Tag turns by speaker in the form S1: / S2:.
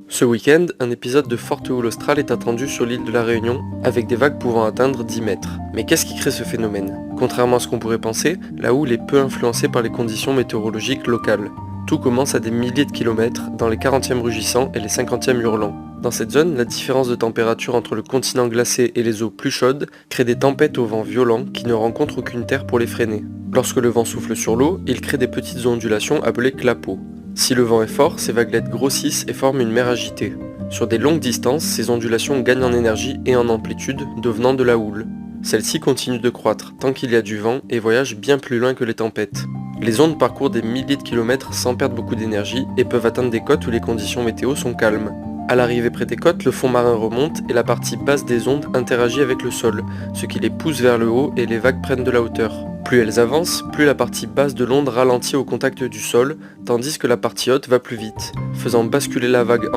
S1: Ce week-end, un épisode de forte houle australe est attendu sur l'île de la Réunion, avec des vagues pouvant atteindre 10 mètres. Mais qu'est-ce qui crée ce phénomène? Contrairement à ce qu'on pourrait penser, la houle est peu influencée par les conditions météorologiques locales. Tout commence à des milliers de kilomètres, dans les 40e rugissants et les 50e hurlants. Dans cette zone, la différence de température entre le continent glacé et les eaux plus chaudes crée des tempêtes au vent violent qui ne rencontrent aucune terre pour les freiner. Lorsque le vent souffle sur l'eau, il crée des petites ondulations appelées clapots. Si le vent est fort, ces vaguelettes grossissent et forment une mer agitée. Sur des longues distances, ces ondulations gagnent en énergie et en amplitude, devenant de la houle. Celle-ci continue de croître tant qu'il y a du vent et voyage bien plus loin que les tempêtes. Les ondes parcourent des milliers de kilomètres sans perdre beaucoup d'énergie et peuvent atteindre des côtes où les conditions météo sont calmes. À l'arrivée près des côtes, le fond marin remonte et la partie basse des ondes interagit avec le sol, ce qui les pousse vers le haut et les vagues prennent de la hauteur. Plus elles avancent, plus la partie basse de l'onde ralentit au contact du sol, tandis que la partie haute va plus vite, faisant basculer la vague en